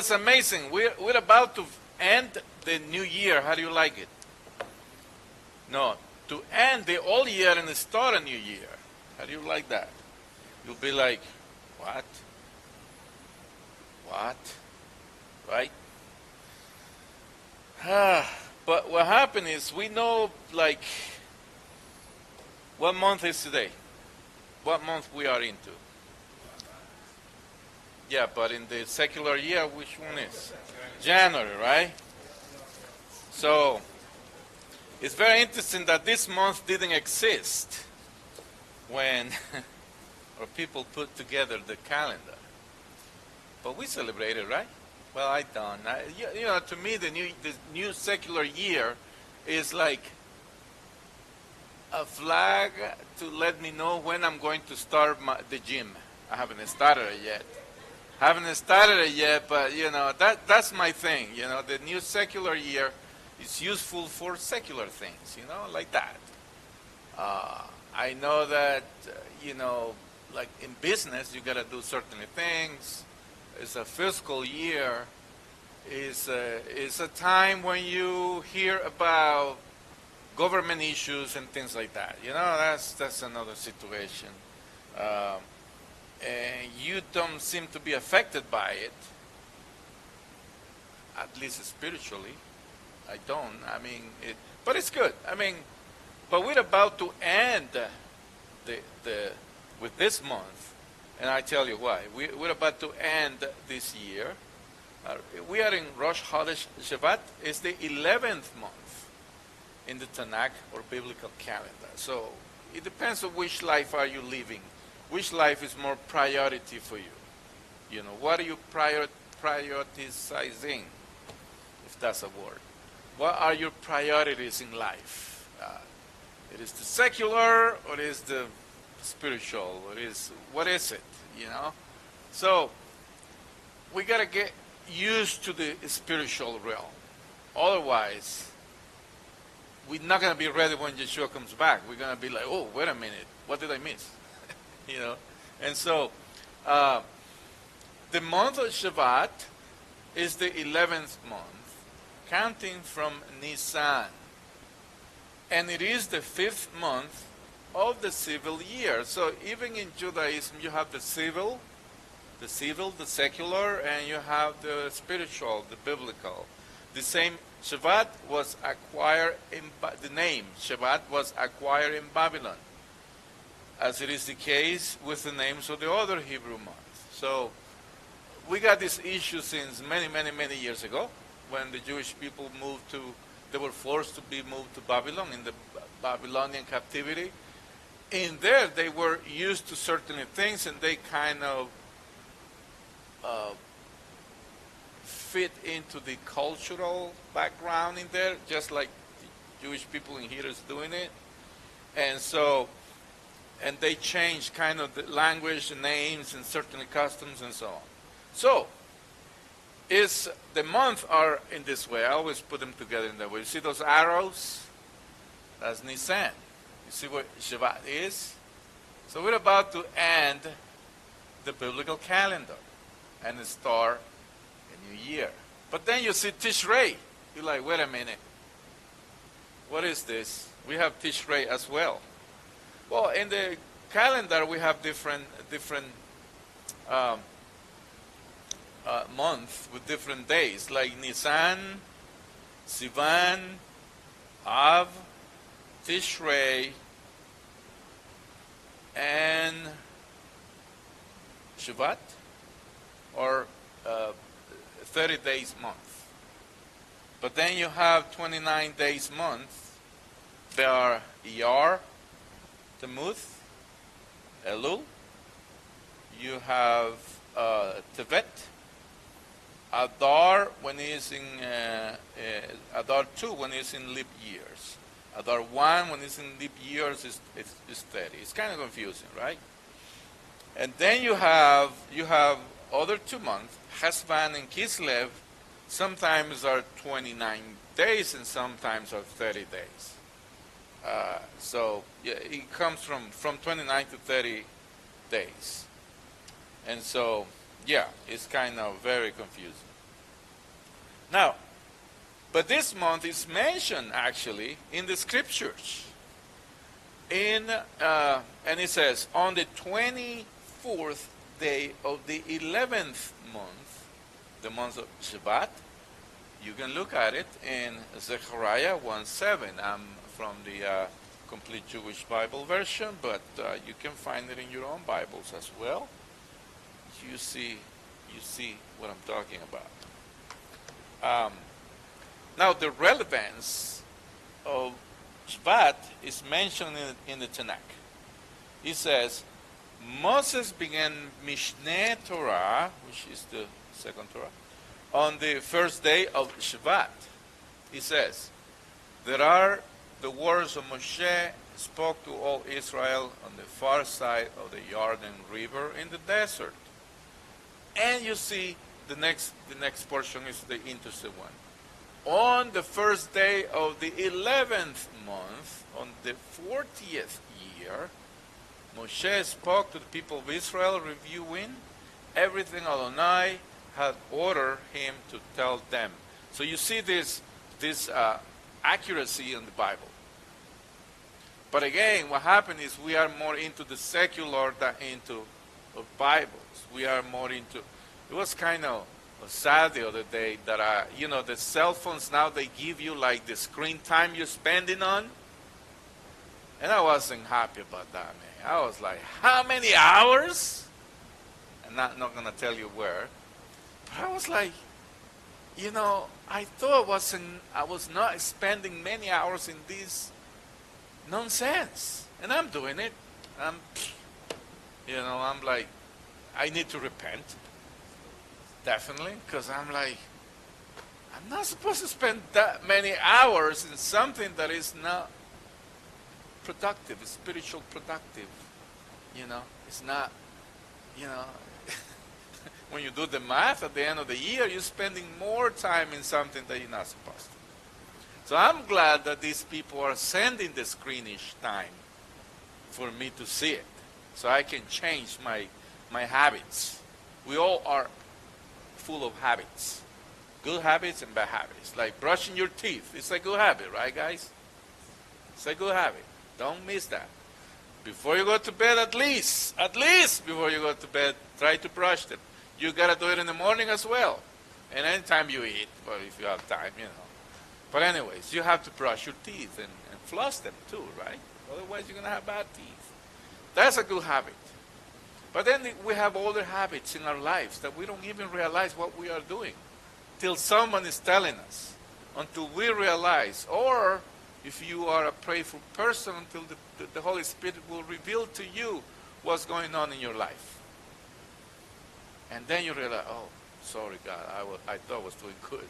it's amazing. We're about to end the new year. How do you like it? No, to end the old year and start a new year. How do you like that? You'll be like, what? What? Right? But what happened is we know, like, what month is today? What month we are into? Yeah, but in the secular year, which one is? January, right? So, it's very interesting that this month didn't exist when or people put together the calendar. But we celebrate it, right? Well, I don't. To me, the new secular year is like a flag to let me know when I'm going to start the gym. I haven't started it yet. But that's my thing. The new secular year is useful for secular things. Like that. I know that like in business, you got to do certain things. It's a fiscal year. It's a time when you hear about government issues and things like that. That's another situation. And you don't seem to be affected by it, at least spiritually. I don't. But it's good. But we're about to end with this month, and I tell you why. We're about to end this year. We are in Rosh Chodesh Shevat. It's the 11th month in the Tanakh or biblical calendar. So it depends on which life are you living. Which life is more priority for you? What are you prioritizing, if that's a word? What are your priorities in life? It is the secular or is the spiritual? What is it? So we got to get used to the spiritual realm. Otherwise, we're not going to be ready when Yeshua comes back. We're going to be like, oh, wait a minute, what did I miss? And so the month of Shevat is the 11th month, counting from Nisan. And it is the 5th month of the civil year. So even in Judaism, you have the civil, the secular, and you have the spiritual, the biblical. The same Shevat was acquired the name Shevat was acquired in Babylon, as it is the case with the names of the other Hebrew months. So we got this issue since many, many, many years ago when the Jewish people they were forced to be moved to Babylon in the Babylonian captivity. In there, they were used to certain things, and they kind of fit into the cultural background in there, just like the Jewish people in here is doing it. And they changed kind of the language, the names, and certain customs, and so on. So, the months are in this way. I always put them together in that way. You see those arrows? That's Nisan. You see what Shevat is? So we're about to end the biblical calendar and start a new year. But then you see Tishrei. You're like, wait a minute. What is this? We have Tishrei as well. Well, in the calendar we have different months with different days, like Nisan, Sivan, Av, Tishrei, and Shevat, or 30 days month. But then you have 29 days month. There are Iyar, Tammuz, Elul. You have Tevet, Adar when it's in Adar 2 when it's in leap years. Adar 1 when it's in leap years is 30. It's kind of confusing, right? And then you have other 2 months, Heshvan and Kislev. Sometimes are 29 days and sometimes are 30 days. So yeah, it comes from 29 to 30 days. And so, yeah, it's kind of very confusing. Now, but this month is mentioned actually in the scriptures. And it says, on the 24th day of the 11th month, the month of Shevat. You can look at it in Zechariah 1:7. I'm from the Complete Jewish Bible version, but you can find it in your own Bibles as well. You see what I'm talking about. Now, the relevance of Shevat is mentioned in the Tanakh. It says, Moses began Mishneh Torah, which is the second Torah, on the first day of Shevat. He says, there are the words of Moshe spoke to all Israel on the far side of the Jordan River in the desert. And you see the next portion is the interesting one. On the first day of the 11th month, on the 40th year, Moshe spoke to the people of Israel, reviewing everything Adonai had ordered him to tell them. So you see this accuracy in the Bible. But again, what happened is we are more into the secular than into Bibles. We are more into. It was kind of sad the other day that the cell phones now they give you like the screen time you're spending on, and I wasn't happy about that, man. I was like, how many hours? I'm not gonna tell you where. I was like, I thought I was not spending many hours in this nonsense, and I'm doing it. I'm like, I need to repent, definitely, because I'm like, I'm not supposed to spend that many hours in something that is not productive, spiritual productive. It's not, when you do the math at the end of the year, you're spending more time in something that you're not supposed to. So I'm glad that these people are sending the screenish time for me to see it, so I can change my habits. We all are full of habits, good habits and bad habits. Like brushing your teeth, it's a good habit, right, guys? It's a good habit. Don't miss that. Before you go to bed, at least before you go to bed, try to brush them. You got to do it in the morning as well. And anytime you eat, well, if you have time, But anyways, you have to brush your teeth and floss them too, right? Otherwise, you're going to have bad teeth. That's a good habit. But then we have other habits in our lives that we don't even realize what we are doing till someone is telling us, until we realize, or if you are a prayerful person, until the Holy Spirit will reveal to you what's going on in your life. And then you realize, oh, sorry, God, I thought I was doing good,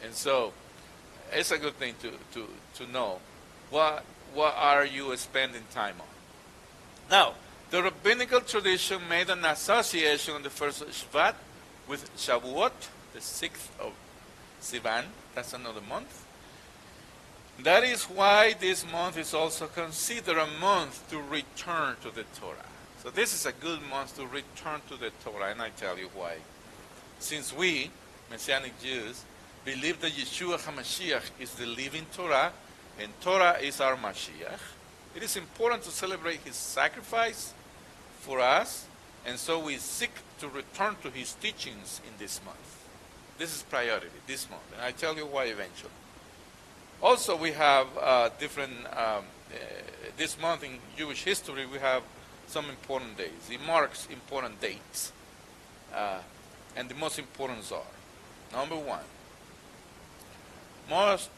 And so it's a good thing to know what are you spending time on. Now, the rabbinical tradition made an association on the first of Shevat with Shavuot, the 6th of Sivan. That's another month. That is why this month is also considered a month to return to the Torah. So this is a good month to return to the Torah, and I tell you why. Since we, Messianic Jews, believe that Yeshua HaMashiach is the living Torah, and Torah is our Mashiach, it is important to celebrate his sacrifice for us, and so we seek to return to his teachings in this month. This is priority, this month, and I tell you why eventually. Also, we have this month in Jewish history, we have some important days. It marks important dates. And the most important are, number one,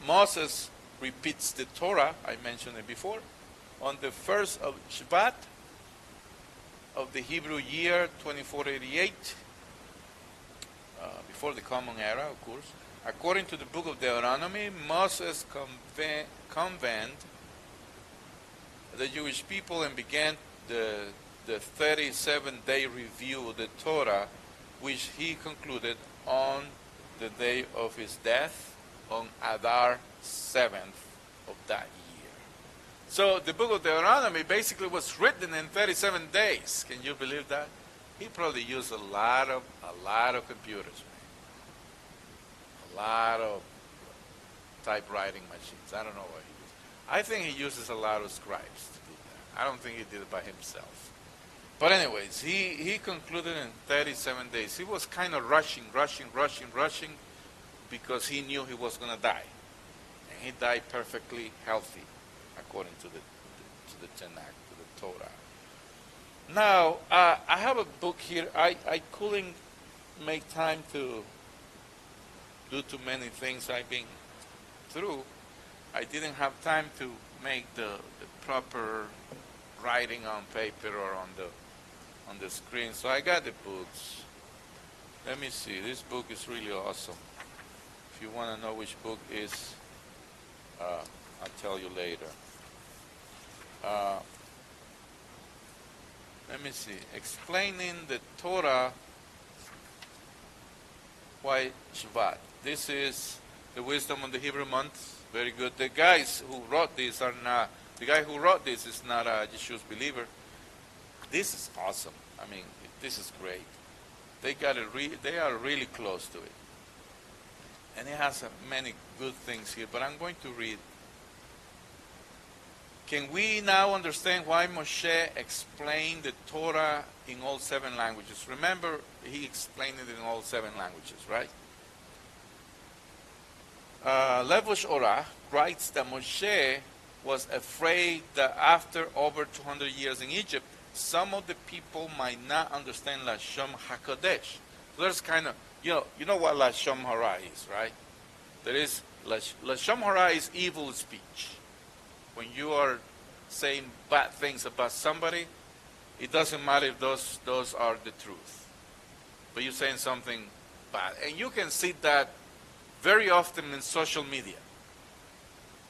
Moses repeats the Torah, I mentioned it before, on the first of Shevat of the Hebrew year 2488, before the Common Era, of course. According to the book of Deuteronomy, Moses convened the Jewish people and began the 37-day review of the Torah, which he concluded on the day of his death, on Adar 7th of that year. So the book of Deuteronomy basically was written in 37 days. Can you believe that? He probably used a lot of computers. a lot of typewriting machines. I don't know what he uses. I think he uses a lot of scribes to do that. I don't think he did it by himself. But anyways, he concluded in 37 days. He was kind of rushing because he knew he was going to die. And he died perfectly healthy, according to the Tanakh, to the Torah. Now, I have a book here. I couldn't make time to do too many things I've been through. I didn't have time to make the proper writing on paper or on the screen. So I got the books. Let me see. This book is really awesome. If you want to know which book is, I'll tell you later. Let me see. Explaining the Torah, why Shevat. This is the wisdom on the Hebrew months. Very good. The guys who wrote this are not. The guy who wrote this is not a Jewish believer. This is awesome. I mean, this is great. They got it. They are really close to it, and it has many good things here. But I'm going to read. Can we now understand why Moshe explained the Torah in all 7 languages? Remember, he explained it in all 7 languages, right? Levush Orah writes that Moshe was afraid that after over 200 years in Egypt, some of the people might not understand Lashon HaKodesh. So there's kind of, you know what Lashon Hara is, right? There is, Lashon Hara is evil speech. When you are saying bad things about somebody, it doesn't matter if those are the truth. But you're saying something bad. And you can see that very often in social media.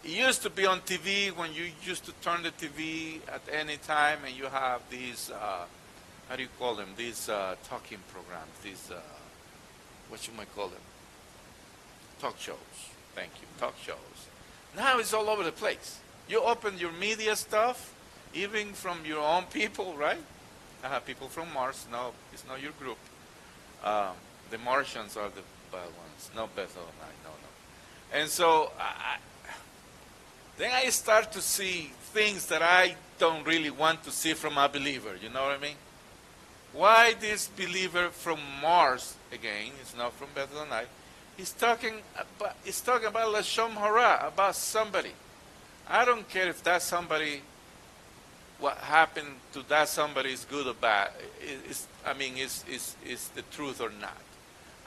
It used to be on TV when you used to turn the TV at any time and you have these, how do you call them? These talking programs, these, what you might call them? Talk shows. Thank you, talk shows. Now it's all over the place. You open your media stuff, even from your own people, right? I have people from Mars. No, it's not your group. The Martians are the bad ones. No, Bethel, no. And so then I start to see things that I don't really want to see from a believer. You know what I mean? Why this believer from Mars, again, is not from Bethel, he's talking about Lashon Hara, about somebody. I don't care if that somebody, what happened to that somebody is good or bad, is the truth or not.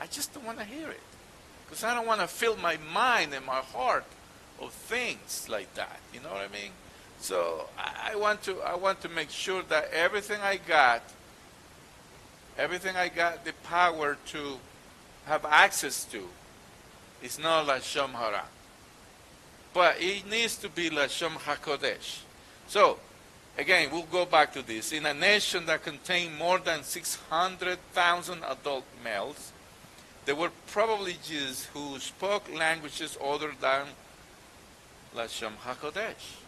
I just don't want to hear it. Because I don't want to fill my mind and my heart of things like that. You know what I mean? So I want to make sure that everything I got the power to have access to, is not Lashon Hara. But it needs to be Lashon HaKodesh. So, again, we'll go back to this. In a nation that contained more than 600,000 adult males, there were probably Jews who spoke languages other than Lashon HaKodesh.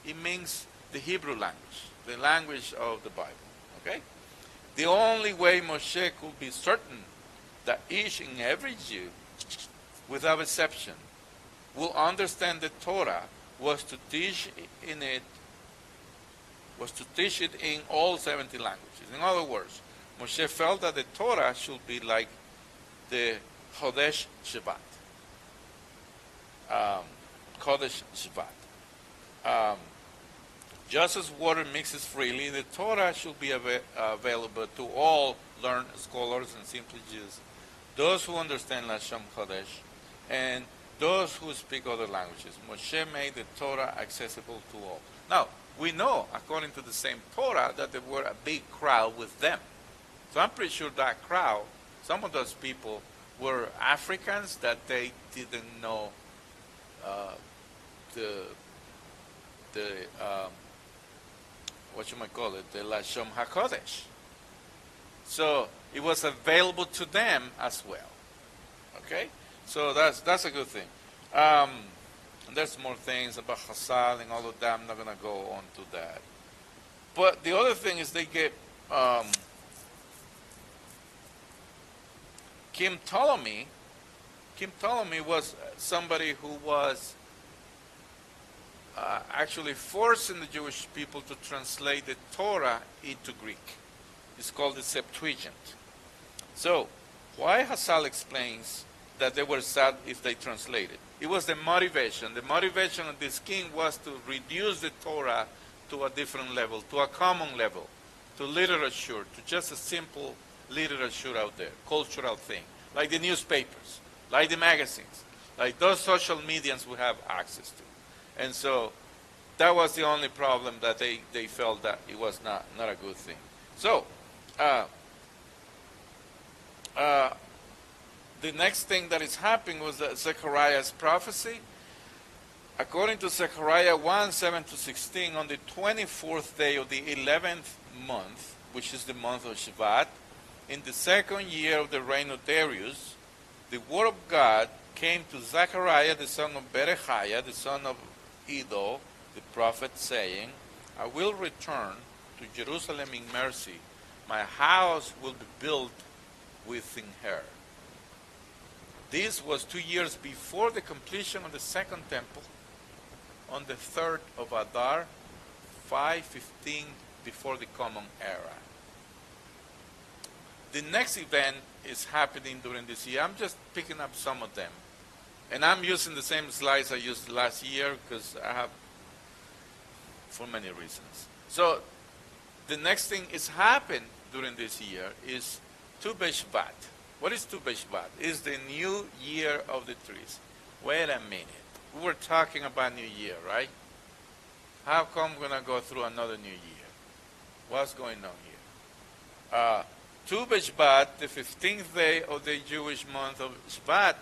It means the Hebrew language, the language of the Bible. Okay? The only way Moshe could be certain that each and every Jew, without exception, will understand the Torah was to teach it in all 70 languages. In other words, Moshe felt that the Torah should be like the Chodesh Shevat. Chodesh Shevat. Just as water mixes freely, the Torah should be available to all learned scholars and simple Jews, those who understand Lashon Chodesh, and those who speak other languages. Moshe made the Torah accessible to all. Now, we know, according to the same Torah, that there were a big crowd with them. So I'm pretty sure that crowd, some of those people were Africans that they didn't know what you might call it, the Lashon HaKodesh. So it was available to them as well. Okay? So that's a good thing. And there's more things about Chazal and all of that. I'm not going to go on to that. But the other thing is they get Kim Ptolemy Kim Ptolemy was somebody who was actually forcing the Jewish people to translate the Torah into Greek. It's called the Septuagint. So, why Hassal explains that they were sad if they translated? It was the motivation. The motivation of this king was to reduce the Torah to a different level, to a common level, to literature, to just a simple literature out there, cultural thing, like the newspapers, like the magazines, like those social medias we have access to. And so that was the only problem, that they felt that it was not a good thing. So the next thing that is happening was Zechariah's prophecy. According to Zechariah 1:7-16, on the 24th day of the 11th month, which is the month of Shevat, in the second year of the reign of Darius, the word of God came to Zechariah, the son of Berechiah, the son of Iddo, the prophet, saying, I will return to Jerusalem in mercy. My house will be built within her. This was 2 years before the completion of the second temple, on the 3rd of Adar, 515 before the Common Era. The next event is happening during this year. I'm just picking up some of them. And I'm using the same slides I used last year because I have, for many reasons. So the next thing is happened during this year is Tu B'Shvat. What is Tu B'Shvat? It's the new year of the trees. Wait a minute. We were talking about New Year, right? How come we're going to go through another New Year? What's going on here? Tu B'Shvat, the 15th day of the Jewish month of Shvat,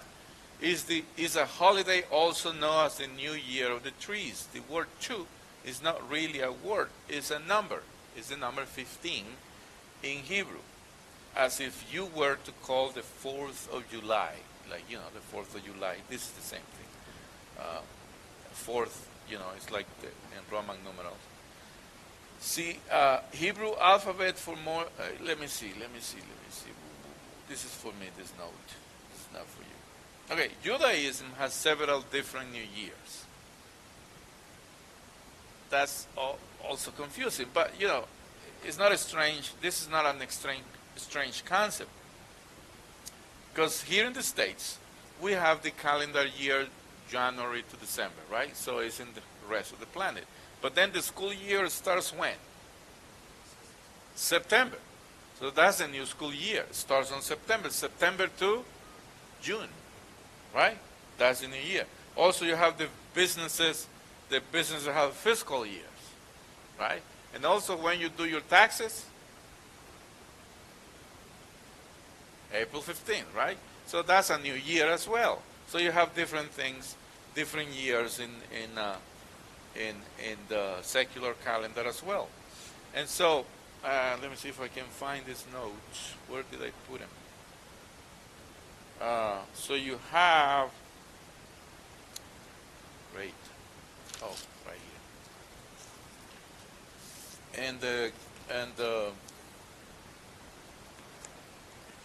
is a holiday also known as the New Year of the Trees. The word Tu is not really a word. It's a number. It's the number 15 in Hebrew. As if you were to call the 4th of July. Like, the 4th of July. This is the same thing. Fourth, it's like in Roman numerals. See, Hebrew alphabet for more, let me see. This is for me, this note. This is not for you. Okay, Judaism has several different New Years. That's also confusing, but, it's not this is not an strange concept. Because here in the States, we have the calendar year January to December, right? So it's in the rest of the planet. But then the school year starts when? September. So that's the new school year. It starts on September to June, right? That's the new year. Also, you have the businesses have fiscal years, right? And also, when you do your taxes, April 15th, right? So that's a new year as well. So you have different things, different years in the secular calendar as well. And so, let me see if I can find this note. Where did I put him? So you have, great. Oh, right here. And the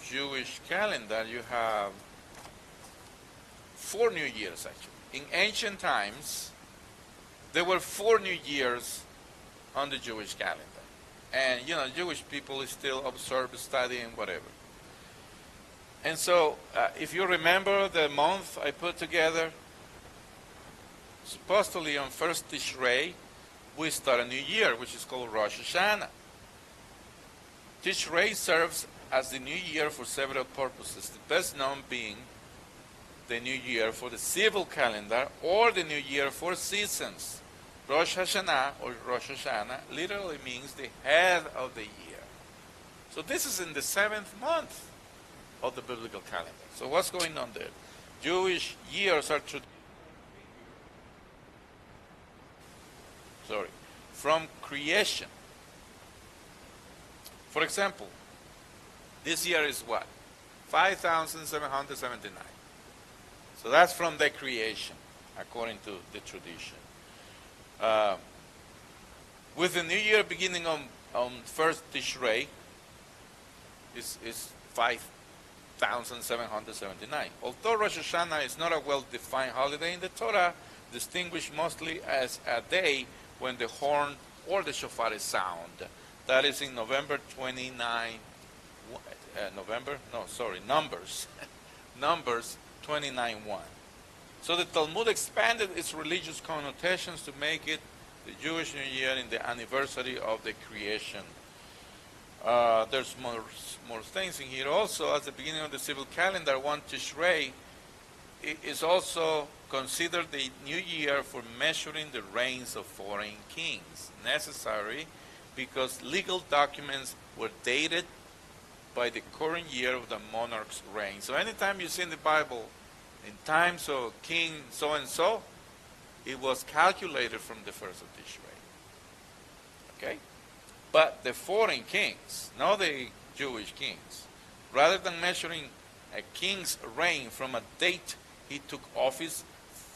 Jewish calendar, you have 4 New Years actually. In ancient times, there were 4 New Years on the Jewish calendar. And, Jewish people still observe, study, and whatever. And so, if you remember the month I put together, supposedly on 1st Tishrei, we start a new year, which is called Rosh Hashanah. Tishrei serves as the new year for several purposes, the best known being the new year for the civil calendar or the new year for seasons. Rosh Hashanah or Rosh Hashanah literally means the head of the year. So this is in the 7th month of the biblical calendar. So what's going on there? Jewish years are from creation. For example, this year is what? 5,779. So that's from the creation, according to the tradition. With the new year beginning on 1st Tishrei, is 5 1779. Although Rosh Hashanah is not a well-defined holiday in the Torah, distinguished mostly as a day when the horn or the shofar is sound. That is in November 29, Numbers. Numbers 29:1. So the Talmud expanded its religious connotations to make it the Jewish New Year in the anniversary of the creation. There's more things in here. Also, at the beginning of the civil calendar, 1 Tishrei is also considered the new year for measuring the reigns of foreign kings, necessary because legal documents were dated by the current year of the monarch's reign. So anytime you see in the Bible, in times of King so-and-so, it was calculated from the first of Tishrei. Okay? But the foreign kings, not the Jewish kings, rather than measuring a king's reign from a date he took office,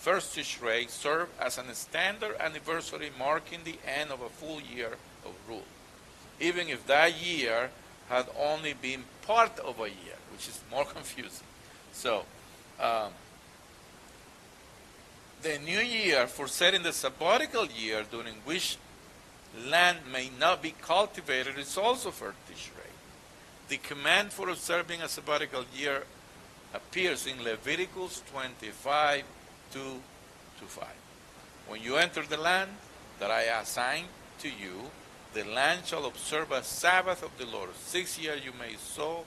first Tishrei served as a standard anniversary marking the end of a full year of rule, even if that year had only been part of a year, which is more confusing. So, the new year for setting the sabbatical year during which land may not be cultivated is also for Tishrei. The command for observing a sabbatical year appears in Leviticus 25, 2-5. When you enter the land that I assign to you, the land shall observe a Sabbath of the Lord. 6 years you may sow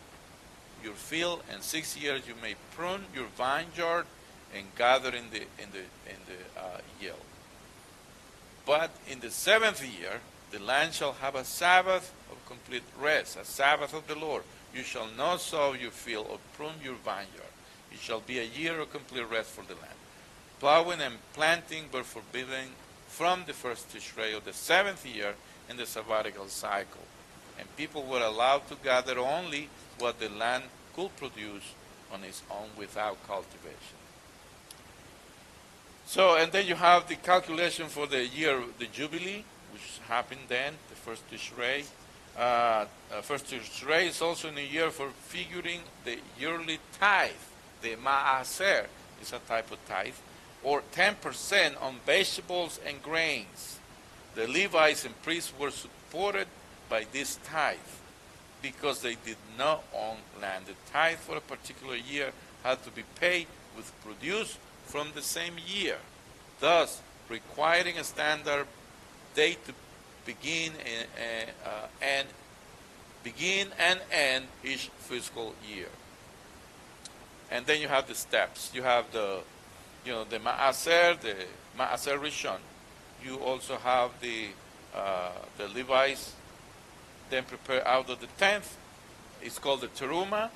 your field, and 6 years you may prune your vineyard and gather in the yield. But in the 7th year, the land shall have a Sabbath of complete rest, a Sabbath of the Lord. You shall not sow your field or prune your vineyard. It shall be a year of complete rest for the land. Plowing and planting were forbidden from the first Tishrei of the 7th year in the sabbatical cycle, and people were allowed to gather only what the land could produce on its own without cultivation. So, and then you have the calculation for the year, the Jubilee, which happened then, the first Tishrei. First Tishrei is also in a year for figuring the yearly tithe. The Ma'aser is a type of tithe, or 10% on vegetables and grains. The Levites and priests were supported by this tithe because they did not own land. The tithe for a particular year had to be paid with produce from the same year, thus requiring a standard date to begin and end each fiscal year. And then you have the steps. You have the Ma'aser, the Ma'aser Rishon. You also have the Levites then prepare out of the 10th. It's called the Teruma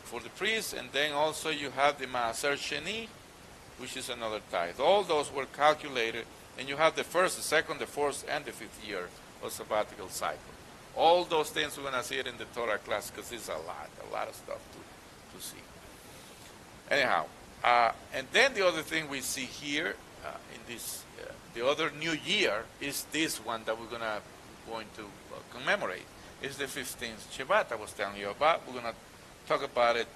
for the priests, and then also you have the Ma'aser Sheni, which is another tithe. All those were calculated, and you have the first, the second, the fourth, and the 5th year of sabbatical cycle. All those things we're going to see it in the Torah class because it's a lot of stuff to see. Anyhow, and then the other thing we see here in this, the other new year is this one that we're going to commemorate. It's the 15th Shevat I was telling you about. We're going to talk about it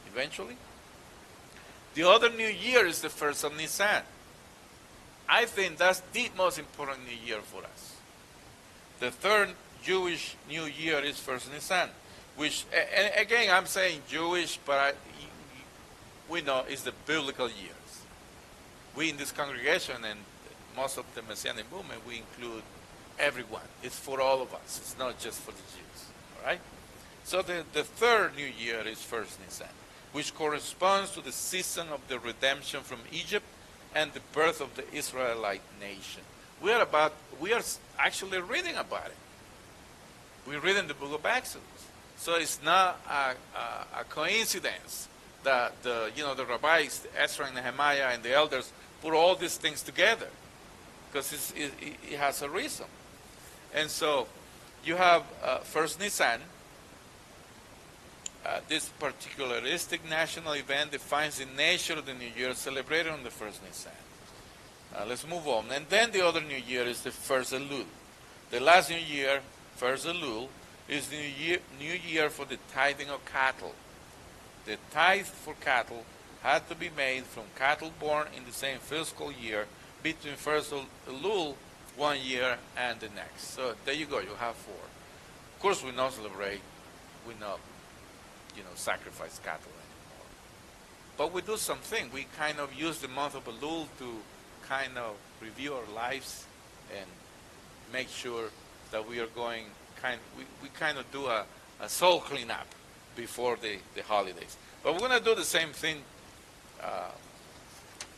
eventually. The other new year is the 1st of Nisan. I think that's the most important new year for us. The third Jewish new year is 1st Nisan, which, and again, I'm saying Jewish, but we know it's the biblical years. We in this congregation and most of the Messianic movement, we include everyone. It's for all of us. It's not just for the Jews. All right? So the third new year is 1st Nisan, which corresponds to the season of the redemption from Egypt and the birth of the Israelite nation. We are actually reading about it. We read in the book of Exodus. So it's not a coincidence that the rabbis, Ezra and Nehemiah and the elders put all these things together, because it has a reason. And so you have 1st Nisan. This particularistic national event defines the nature of the new year celebrated on the 1st Nisan. Let's move on. And then the other new year is the 1st Elul. The last new year, 1st Elul, is the new year for the tithing of cattle. the tithe for cattle had to be made from cattle born in the same fiscal year between first Elul 1 year and the next. So there you go, you have 4. Of course, we not celebrate, we not, sacrifice cattle anymore. But we do something. We kind of use the month of Elul to kind of review our lives and make sure that we are going we kind of do a soul cleanup before the holidays. But we're going to do the same thing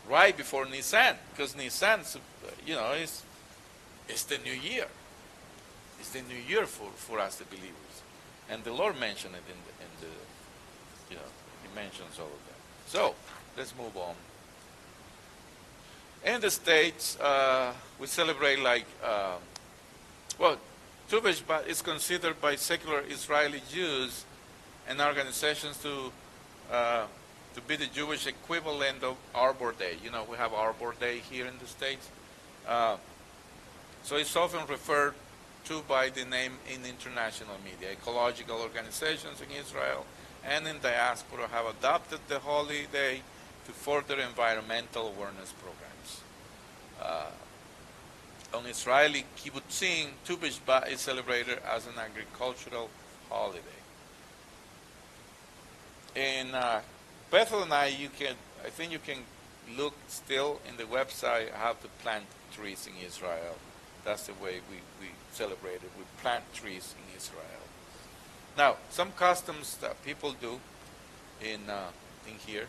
right before Nisan, because Nisan, it's the new year. It's the new year for us, the believers. And the Lord mentioned it in the He mentions all of that. So, let's move on. In the States, we celebrate Tu B'Shvat is considered by secular Israeli Jews and organizations to be the Jewish equivalent of Arbor Day. We have Arbor Day here in the States. So it's often referred to by the name in international media. Ecological organizations in Israel and in diaspora have adopted the holiday to further environmental awareness programs. On Israeli kibbutzim, Tu B'Shvat is celebrated as an agricultural holiday. In Bethel and I think you can look still in the website how to plant trees in Israel. That's the way we celebrate it. We plant trees in Israel. Now, some customs that people do in here,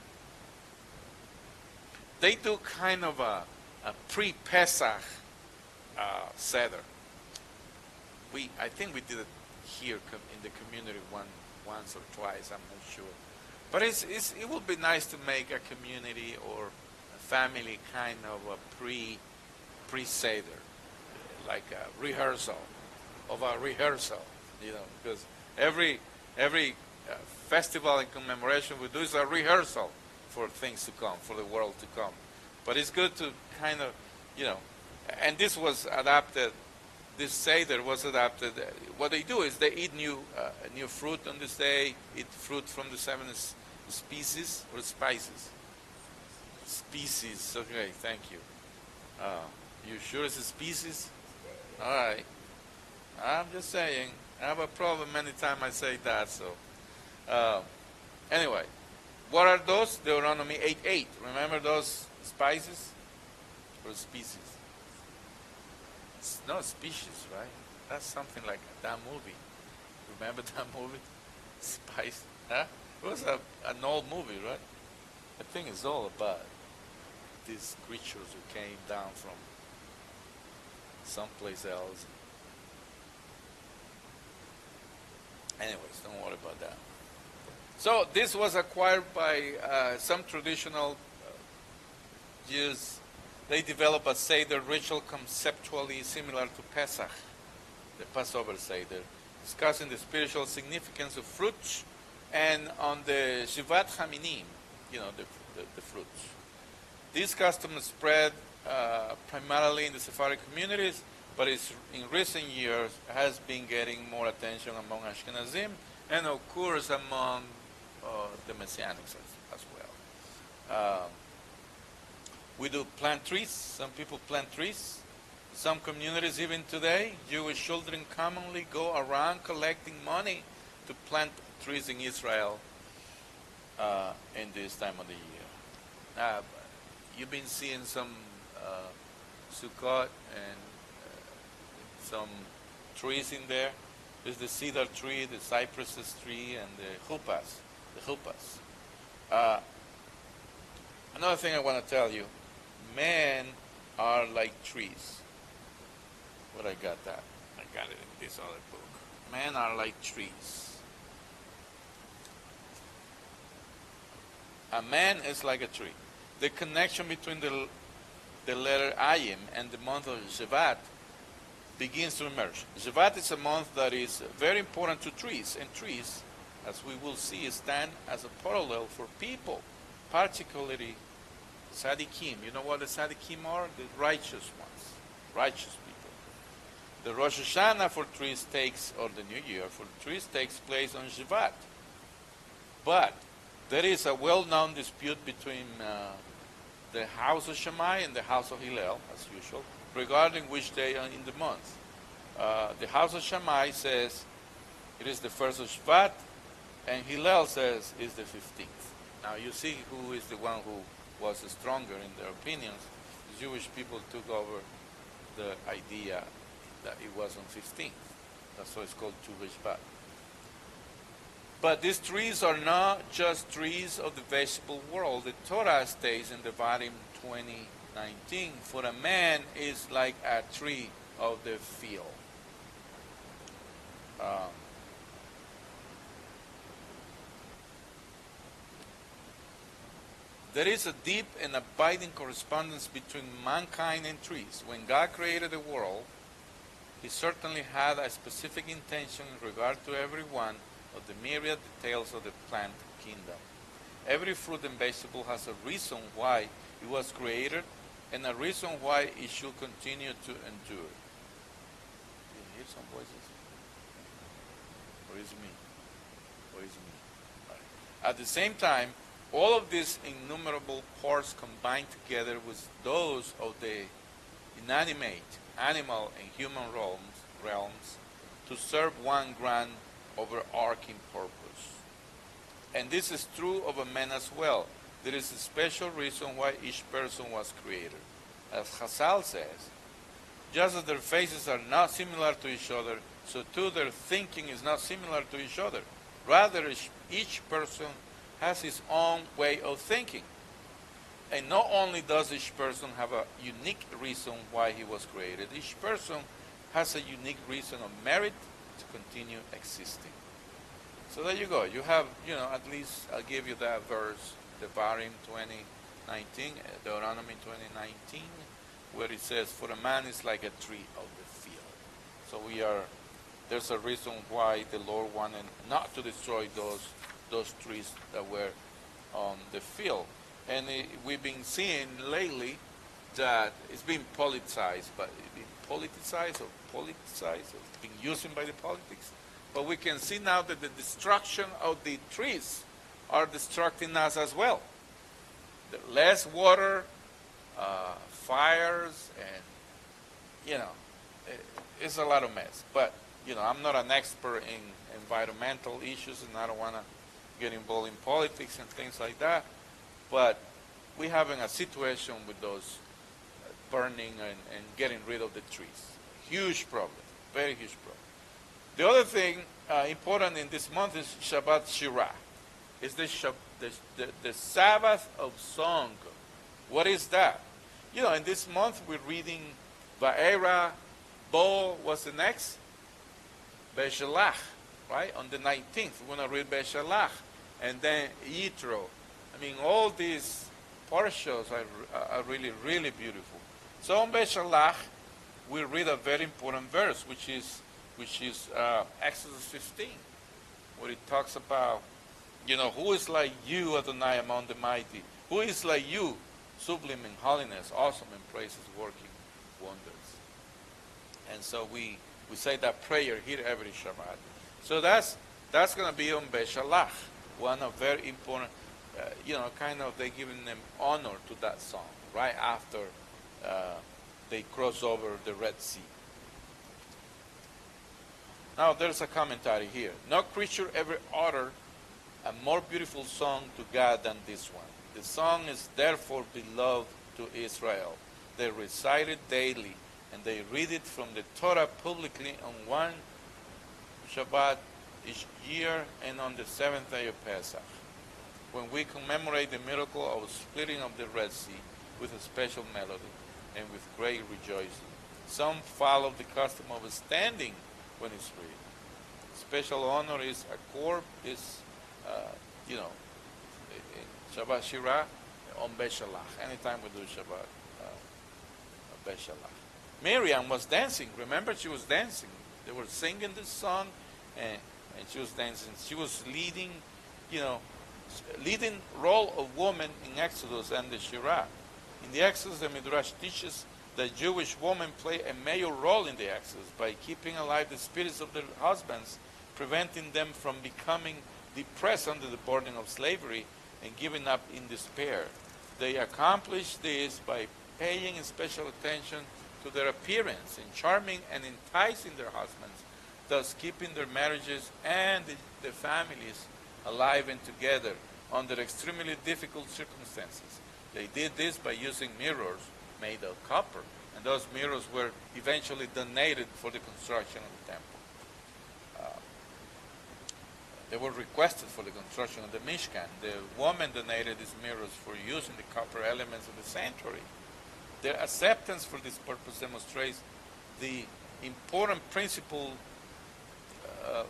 they do kind of a pre-Pesach Seder. I think we did it here in the community once or twice. I'm not sure, but it would be nice to make a community or a family kind of a pre-Seder, like a rehearsal of a rehearsal. Because every festival and commemoration we do is a rehearsal for things to come, for the world to come. But it's good to kind of, and this was adapted. This Seder was adapted. What they do is they eat new fruit on this day. Eat fruit from the 7 species or spices. Species. Okay, thank you. You sure it's a species? All right. I'm just saying. I have a problem many times I say that. So, anyway, what are those? Deuteronomy 8:8. Remember those spices or species? It's not species, right? That's something like that movie. Remember that movie? Spice. Huh? It was an old movie, right? I think it's all about these creatures who came down from someplace else. Anyways, don't worry about that. So this was acquired by some traditional Jews. They developed a Seder ritual conceptually similar to Pesach, the Passover Seder, discussing the spiritual significance of fruits and on the Shevat Haminim, the fruits. This custom spread primarily in the Sephardic communities, but in recent years has been getting more attention among Ashkenazim and of course among the Messianics as well. We do plant trees. Some people plant trees. Some communities even today, Jewish children commonly go around collecting money to plant trees in Israel in this time of the year. You've been seeing some Sukkot and some trees in there. There's the cedar tree, the cypresses tree, and the chuppahs. Another thing I want to tell you, men are like trees. What I got that? I got it in this other book. Men are like trees. A man is like a tree. The connection between the letter Ayim and the month of Shevat begins to emerge. Shevat is a month that is very important to trees, and trees, as we will see, stand as a parallel for people, particularly Tzaddikim. You know what the Tzaddikim are? The righteous ones, righteous people. The Rosh Hashanah for trees or the New Year for trees takes place on Shevat. But there is a well-known dispute between the house of Shammai and the house of Hillel, as usual, regarding which day in the month. The house of Shammai says it is the first of Shevat, and Hillel says it's the 15th. Now you see who is the one who was stronger in their opinions. The Jewish people took over the idea that it was on 15th. That's why it's called Tu B'Shvat. But these trees are not just trees of the vegetable world. The Torah states in Devarim 20:19, for a man is like a tree of the field. There is a deep and abiding correspondence between mankind and trees. When God created the world, He certainly had a specific intention in regard to every one of the myriad details of the plant kingdom. Every fruit and vegetable has a reason why it was created and a reason why it should continue to endure. Do you hear some voices? Or is it me? Or is it me? Right. At the same time, all of these innumerable parts combined together with those of the inanimate, animal, and human realms to serve one grand overarching purpose. And this is true of a man as well. There is a special reason why each person was created. As Chazal says, just as their faces are not similar to each other, so too their thinking is not similar to each other. Rather, each person has his own way of thinking. And not only does each person have a unique reason why he was created, each person has a unique reason of merit to continue existing. So there you go. You have, at least I'll give you that verse, Devarim 20:19, Deuteronomy 20:19, where it says, for a man is like a tree of the field. So there's a reason why the Lord wanted not to destroy those trees that were on the field. And we've been seeing lately that it's been politicized, being used by the politics. But we can see now that the destruction of the trees are destructing us as well. The less water, fires, and, it's a lot of mess. But, I'm not an expert in environmental issues, and I don't want to get involved in politics and things like that. But we're having a situation with those burning and getting rid of the trees. Huge problem, very huge problem. The other thing important in this month is Shabbat Shirah. It's the Sabbath of song. What is that? In this month we're reading Va'era, Bo, what's the next? Beshalach, right? On the 19th, we're going to read Beshalach. And then Yitro. All these parshas are really, really beautiful. So on Beshalach, we read a very important verse, which is Exodus 15, where it talks about, who is like you, Adonai, among the mighty? Who is like you, sublime in holiness, awesome in praises, working wonders? And so we say that prayer here every Shabbat. So that's going to be on Beshalach, one of very important, they're giving them honor to that song, right after they cross over the Red Sea. Now there's a commentary here. No creature ever uttered a more beautiful song to God than this one. The song is therefore beloved to Israel. They recite it daily, and they read it from the Torah publicly on one Shabbat each year and on the 7th day of Pesach, when we commemorate the miracle of splitting of the Red Sea with a special melody and with great rejoicing. Some follow the custom of standing when it's read. Special honor is Shabbat Shirah on Beshalach. Anytime we do Shabbat Beshalach. Miriam was dancing. Remember, she was dancing. They were singing this song, and she was dancing. She was leading role of woman in Exodus and the Shirah. In the Exodus, the Midrash teaches that Jewish women play a major role in the Exodus by keeping alive the spirits of their husbands, preventing them from becoming depressed under the burden of slavery, and giving up in despair. They accomplish this by paying special attention to their appearance and charming and enticing their husbands, thus keeping their marriages and the families alive and together under extremely difficult circumstances. They did this by using mirrors made of copper, and those mirrors were eventually donated for the construction of the temple. They were requested for the construction of the Mishkan. The woman donated these mirrors for use in the copper elements of the sanctuary. Their acceptance for this purpose demonstrates the important principle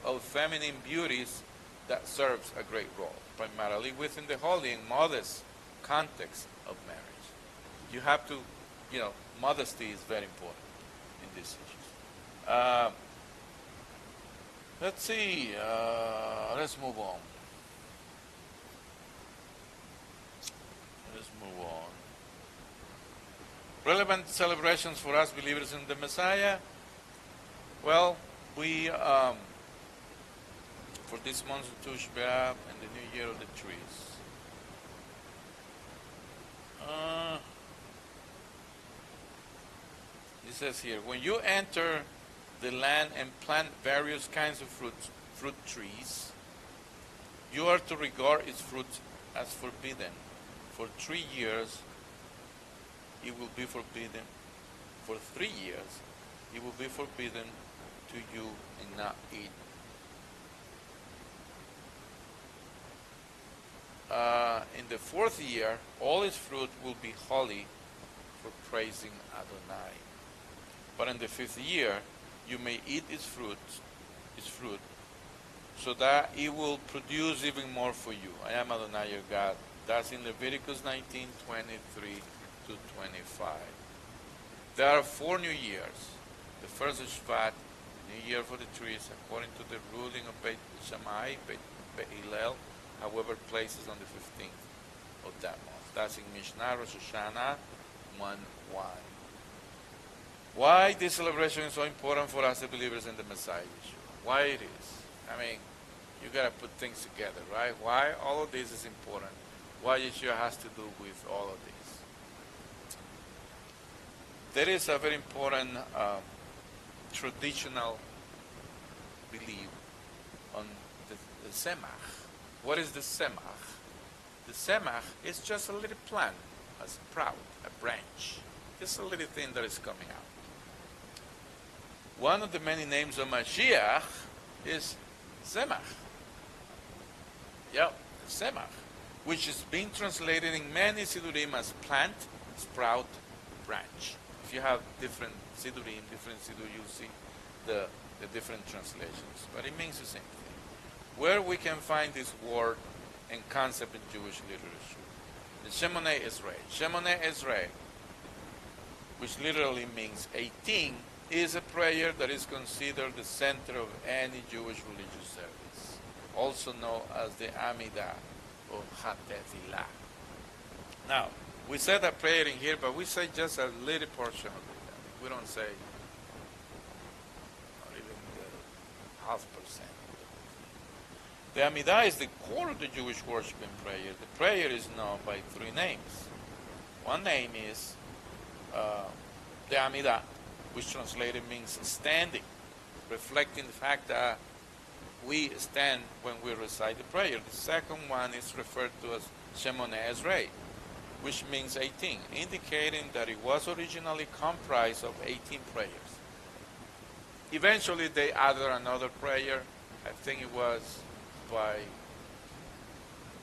of feminine beauties that serves a great role, primarily within the holy and modest context of marriage. You have to, modesty is very important in these issues. Let's see. Let's move on. Relevant celebrations for us believers in the Messiah. Well, we for this month of Tush B'Av and the New Year of the Trees. It says here, when you enter the land and plant various kinds of fruit trees, you are to regard its fruit as forbidden. For 3 years, it will be forbidden. For 3 years, it will be forbidden to you and not eat. In the 4th year, all its fruit will be holy for praising Adonai. But in the 5th year, you may eat its fruit, so that it will produce even more for you. I am Adonai your God. That's in Leviticus 19:23 to 25. There are 4 new years. The first is Shevat, New Year for the trees, according to the ruling of Beit Shammai, Beit Hillel, however, places on the 15th of that month. That's in Mishnah, Rosh Hashanah 1:1. Why this celebration is so important for us, the believers in the Messiah Yeshua? Why it is? I mean, you got to put things together, right? Why all of this is important? What Yeshua has to do with all of this? There is a very important traditional belief on the Semach. What is the Semach? The Semach is just a little plant, a sprout, a branch. Just a little thing that is coming out. One of the many names of Mashiach is Semach. Semach, which is being translated in many Sidurim as plant, sprout, branch. If you have different Sidurim, you'll see the different translations. But it means the same thing. Where we can find this word and concept in Jewish literature? The Shemoneh Esrei. Shemoneh Esrei, which literally means 18, is a prayer that is considered the center of any Jewish religious service, also known as the Amidah or Hatefillah. Now, we say that prayer in here, but we say just a little portion of it. We don't say not even the 0.5%. The Amidah is the core of the Jewish worship and prayer. The prayer is known by 3 names. One name is the Amidah, which translated means standing, reflecting the fact that we stand when we recite the prayer. The second one is referred to as Shemoneh Esrei, which means 18, indicating that it was originally comprised of 18 prayers. Eventually they added another prayer. I think it was by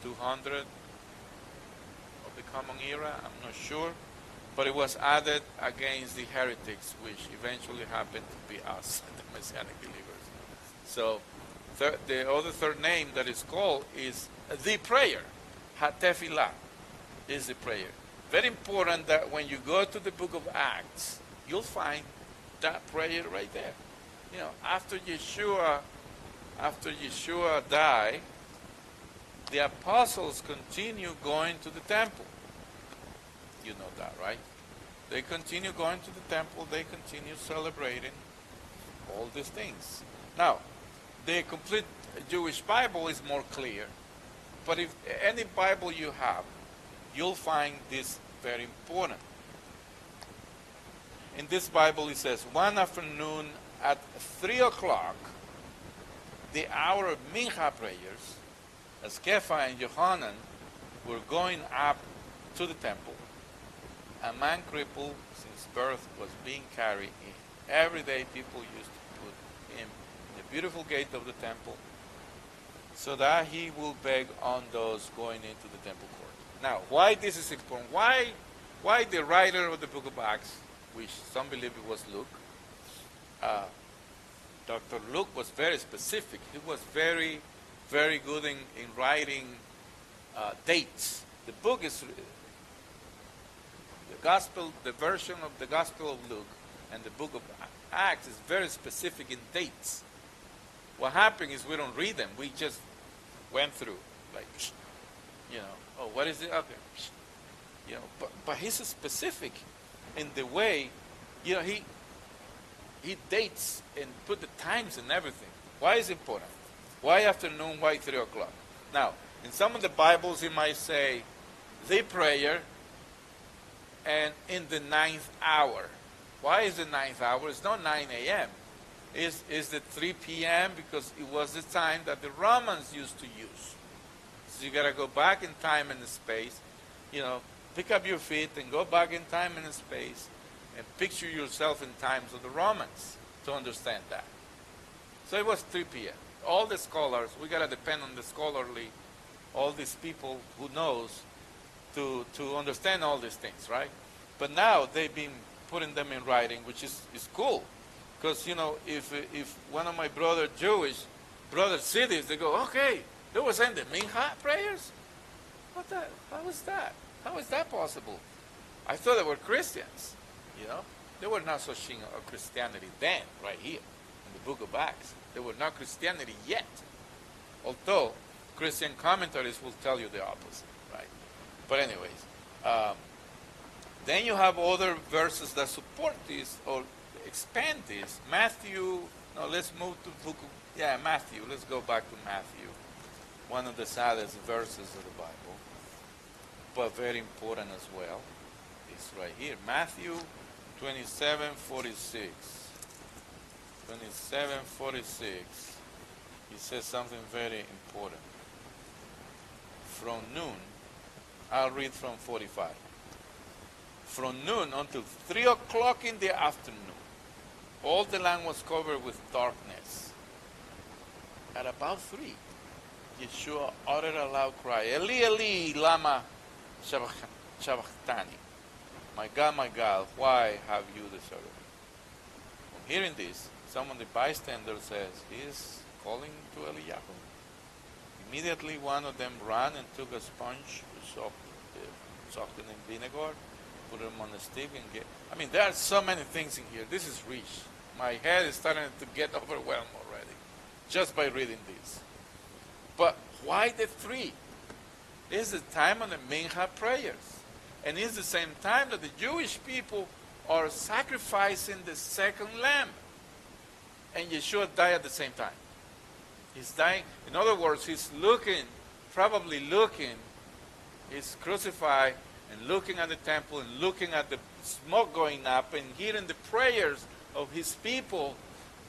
200 of the Common Era, I'm not sure. But it was added against the heretics, which eventually happened to be us, the Messianic believers. So the other third name that is called is the prayer. Hatefillah is the prayer. Very important that when you go to the book of Acts, you'll find that prayer right there. After Yeshua died, the apostles continue going to the temple. You know that, right? They continue going to the temple. They continue celebrating all these things. Now, the complete Jewish Bible is more clear, but if any Bible you have, you'll find this very important. In this Bible it says, one afternoon at 3 o'clock, the hour of Mincha prayers, as Kepha and Yohanan were going up to the temple, a man crippled since birth was being carried in. Every day people used to put him in the beautiful gate of the temple so that he will beg on those going into the temple court. Now, why this is important? Why the writer of the book of Acts, which some believe it was Luke, Dr. Luke was very specific. He was very, very good in writing dates. The book is the gospel, the version of the Gospel of Luke and the book of Acts is very specific in dates. What happened is we don't read them. We just went through, like, oh, what is it? Okay, but he's specific in the way, he dates and put the times and everything. Why is it important? Why afternoon? Why 3 o'clock? Now, in some of the Bibles, it might say the prayer and in the 9th hour. Why is the 9th hour? It's not 9 a.m. Is the 3 p.m. because it was the time that the Romans used to use. So you got to go back in time and space, pick up your feet and go back in time and space and picture yourself in times of the Romans to understand that. So it was 3 p.m. All the scholars, we got to depend on the scholarly, all these people who knows to understand all these things, right? But now they've been putting them in writing, which is cool. Because, if one of my Jewish brothers see this, they go, okay, they were saying the Mincha prayers? How is that? How is that possible? I thought they were Christians, They were not so thing of Christianity then, right here, in the book of Acts. They were not Christianity yet. Although, Christian commentaries will tell you the opposite, right? But anyways, then you have other verses that support this or expand this. Matthew, let's move to Matthew. Let's go back to Matthew. One of the saddest verses of the Bible, but very important as well. It's right here. Matthew 27:46. 27:46. He says something very important. From noon, I'll read from 45. From noon until 3 o'clock in the afternoon, all the land was covered with darkness. At about 3, Yeshua uttered a loud cry, Eli, Eli, lama sabachthani. My God, why have you deserted me? On hearing this, some of the bystanders says, he is calling to Eliyahu. Immediately one of them ran and took a sponge, soaked it in vinegar, put them on a stick and there are so many things in here. This is rich. My head is starting to get overwhelmed already, just by reading this. But why the 3? This is the time of the Mincha prayers. And it's the same time that the Jewish people are sacrificing the second lamb. And Yeshua died at the same time. He's dying. In other words, he's probably looking, he's crucified and looking at the temple and looking at the smoke going up and hearing the prayers of his people,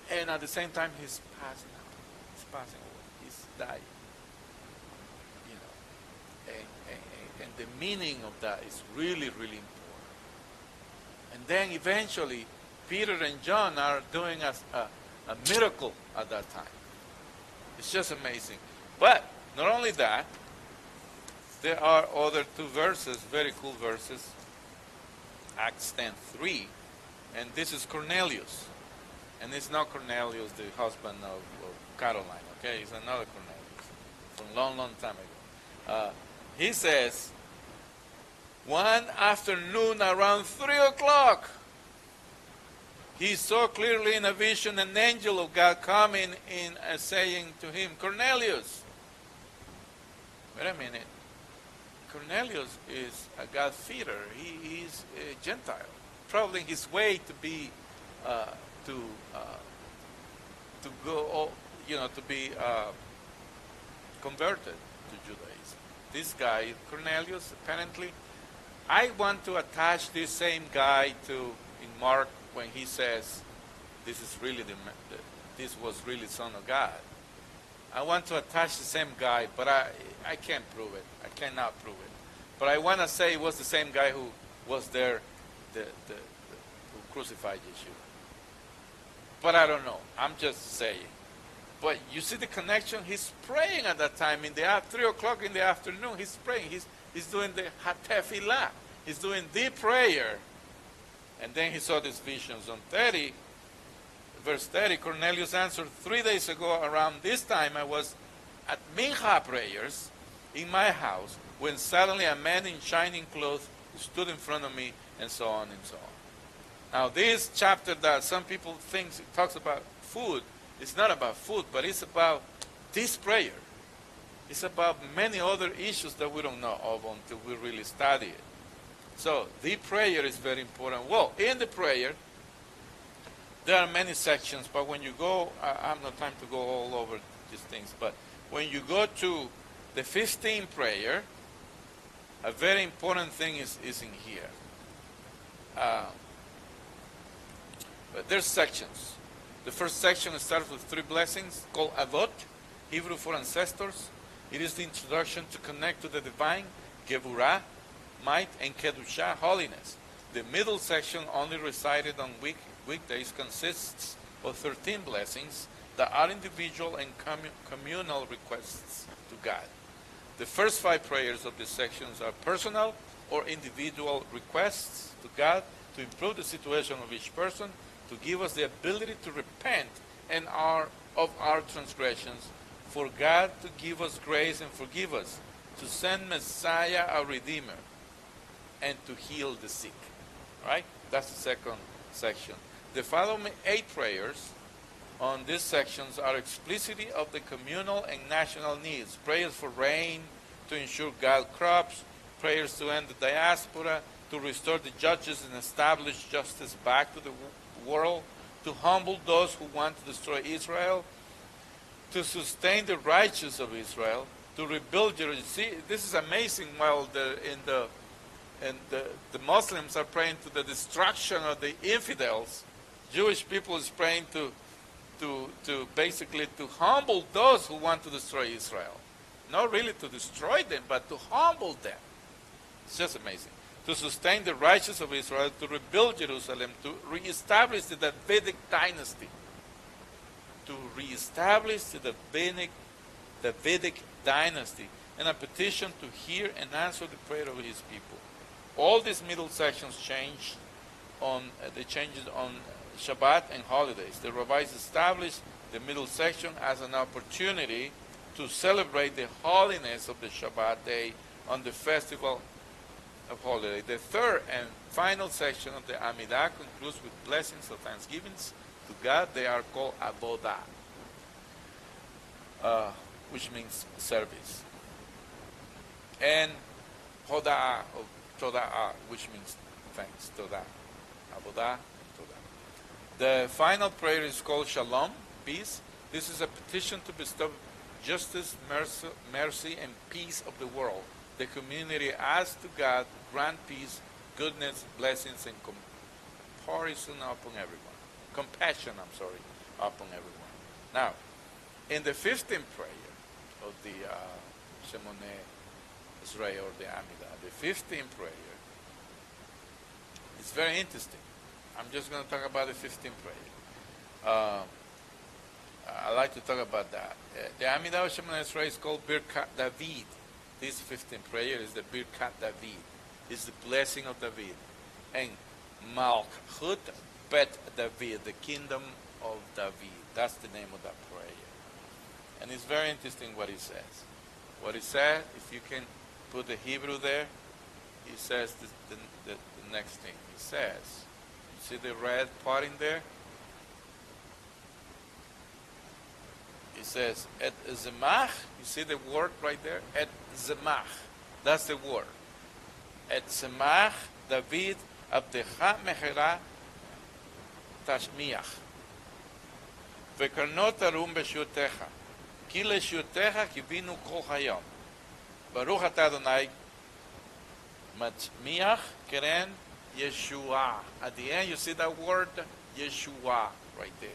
and at the same time he's passing out. He's passing away. He's dying. And the meaning of that is really, really important. And then eventually Peter and John are doing a miracle at that time. It's just amazing. But not only that, there are other 2 verses, very cool verses. Acts 10:3, and this is Cornelius. And it's not Cornelius, the husband of Caroline, okay? It's another Cornelius from a long, long time ago. He says, one afternoon around 3 o'clock, he saw clearly in a vision an angel of God coming in and saying to him, Cornelius. Wait a minute. Cornelius is a God-feeder. He's a Gentile, probably his way to be to be converted. to Judaism. This guy, Cornelius, apparently, I want to attach this same guy to, in Mark, when he says, this is really this was really Son of God. I want to attach the same guy, but I can't prove it. I cannot prove it. But I want to say it was the same guy who was there, who crucified Yeshua. But I don't know. I'm just saying. But you see the connection? He's praying at that time. 3 o'clock in the afternoon, he's praying. He's doing the Hatefilah. He's doing the prayer. And then he saw these visions on 30. Verse 30, Cornelius answered, 3 days ago around this time I was at Mincha prayers in my house when suddenly a man in shining clothes stood in front of me, and so on and so on. Now this chapter that some people think it talks about food, it's not about food, but it's about this prayer. It's about many other issues that we don't know of until we really study it. So the prayer is very important. Well, in the prayer, there are many sections, but when you go, I have no time to go all over these things, but when you go to the 15th prayer, a very important thing is in here. But there's sections. The first section starts with 3 blessings called Avot, Hebrew for ancestors. It is the introduction to connect to the divine, Gevurah, might, and Kedushah, holiness. The middle section, only recited on weekdays, consists of 13 blessings that are individual and communal requests to God. The first 5 prayers of these sections are personal or individual requests to God to improve the situation of each person, to give us the ability to repent of our transgressions, for God to give us grace and forgive us, to send Messiah, our Redeemer, and to heal the sick. Right? That's the second section. The following 8 prayers on these sections are explicitly of the communal and national needs. Prayers for rain, to ensure God crops, prayers to end the diaspora, to restore the judges and establish justice back to the world, to humble those who want to destroy Israel, to sustain the righteous of Israel, to rebuild Jerusalem. See, this is amazing. While the Muslims are praying to the destruction of the infidels, Jewish people is praying to basically to humble those who want to destroy Israel. Not really to destroy them, but to humble them. It's just amazing. To sustain the righteous of Israel, to rebuild Jerusalem, to reestablish the Davidic dynasty. To reestablish the Davidic dynasty, and a petition to hear and answer the prayer of his people. All these middle sections change on Shabbat and holidays. The rabbis established the middle section as an opportunity to celebrate the holiness of the Shabbat day on the festival of holiday. The third and final section of the Amidah concludes with blessings of thanksgivings to God. They are called Avodah, which means service, and Hoda'ah, or Toda'ah, which means thanks. Todah. Avodah, Todah. The final prayer is called Shalom, peace. This is a petition to bestow justice, mercy, and peace of the world. The community asks to God, grant peace, goodness, blessings, and compassion upon everyone. Upon everyone. Now, in the 15th prayer of the Shemone Esrei, or the Amidah, the 15th prayer, it's very interesting. I'm just going to talk about the 15th prayer. I like to talk about that. The Amidah of Shemone Esrei is called Birkat David. This 15th prayer is the Birkat David. It's the blessing of David. And Malchut Bet David, the kingdom of David. That's the name of that prayer. And it's very interesting what it says. What it says, if you can put the Hebrew there, it says the next thing. It says, you see the red part in there? It says, Et Zemach, you see the word right there? Et Zemach, that's the word. Et Zemach, David, Abdecha Mechera, Tashmiach. Vekarnot arum beshutecha. Ki leshutecha kivinu kol hayom. Baruch atah Adonai Matzmiach Keren Yeshua. At the end, you see that word Yeshua right there.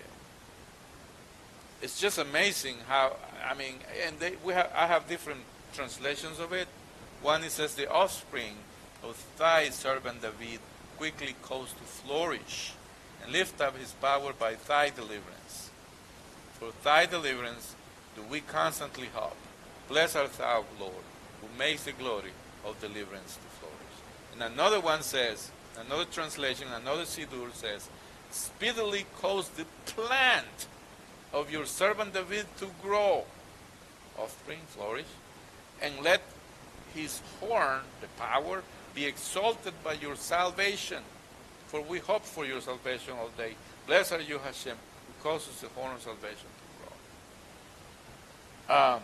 It's just amazing how, and I have different translations of it. One, it says, the offspring of thy servant David quickly caused to flourish and lift up his power by thy deliverance. For thy deliverance do we constantly hope. Blessed art thou, Lord, who makes the glory of deliverance to flourish. And another one says, another translation, another Siddur says, speedily cause the plant of your servant David to grow, offspring, flourish, and let his horn, the power, be exalted by your salvation. For we hope for your salvation all day. Blessed are you, Hashem, who causes the horn of salvation to grow.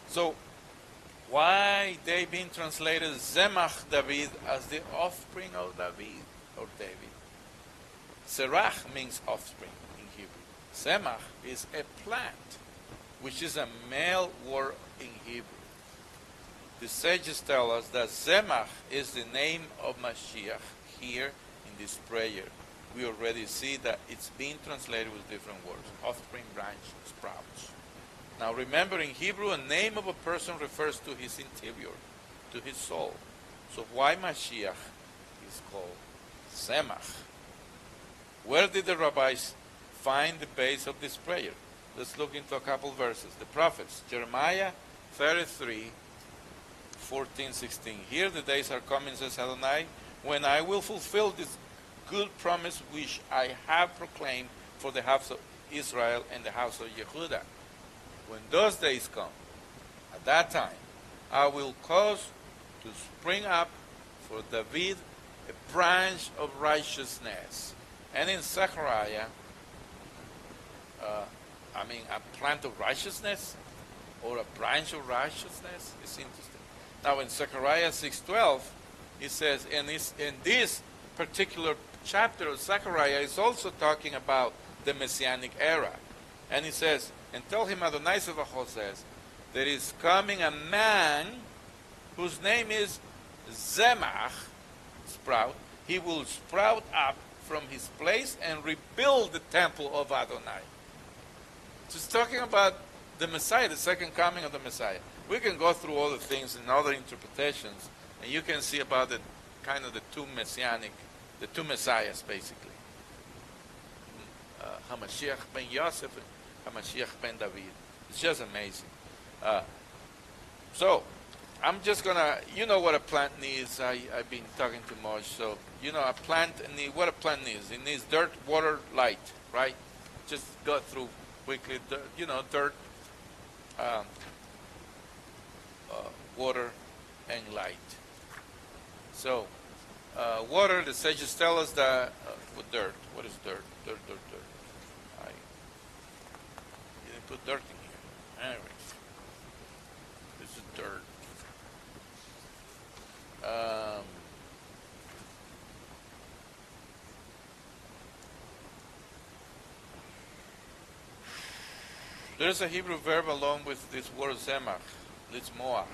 So, why they being translated Zemach David as the offspring of David, or David? Serach means offspring in Hebrew. Zemach is a plant, which is a male word in Hebrew. The sages tell us that Zemach is the name of Mashiach here in this prayer. We already see that it's being translated with different words. Offspring, branch, sprouts. Now remember, in Hebrew, a name of a person refers to his interior, to his soul. So why Mashiach is called Zemach? Where did the rabbis find the base of this prayer? Let's look into a couple verses. The prophets, Jeremiah 33, 14, 16. Here the days are coming, says Adonai, when I will fulfill this good promise which I have proclaimed for the house of Israel and the house of Yehudah. When those days come, at that time, I will cause to spring up for David a branch of righteousness. And in Zechariah, a plant of righteousness or a branch of righteousness is interesting. Now in Zechariah 6:12, it says, in this particular chapter of Zechariah is also talking about the Messianic era. And he says, and tell him, Adonai Sevaot says, there is coming a man whose name is Zemach, sprout. He will sprout up from his place and rebuild the temple of Adonai. Just talking about the Messiah, the second coming of the Messiah. We can go through all the things and other interpretations, and you can see about the kind of the two Messiahs, basically. Hamashiach ben Yosef and Hamashiach ben David. It's just amazing. So, I'm just gonna, you know what a plant needs. I've been talking too much. So, you know, what a plant needs. It needs dirt, water, light, right? Just go through quickly. Dirt, water, and light. So, water, the sages tell us that, with dirt. What is dirt? Dirt. You didn't put dirt in here. Anyways, this is dirt. There's a Hebrew verb along with this word zemach, litzmoach.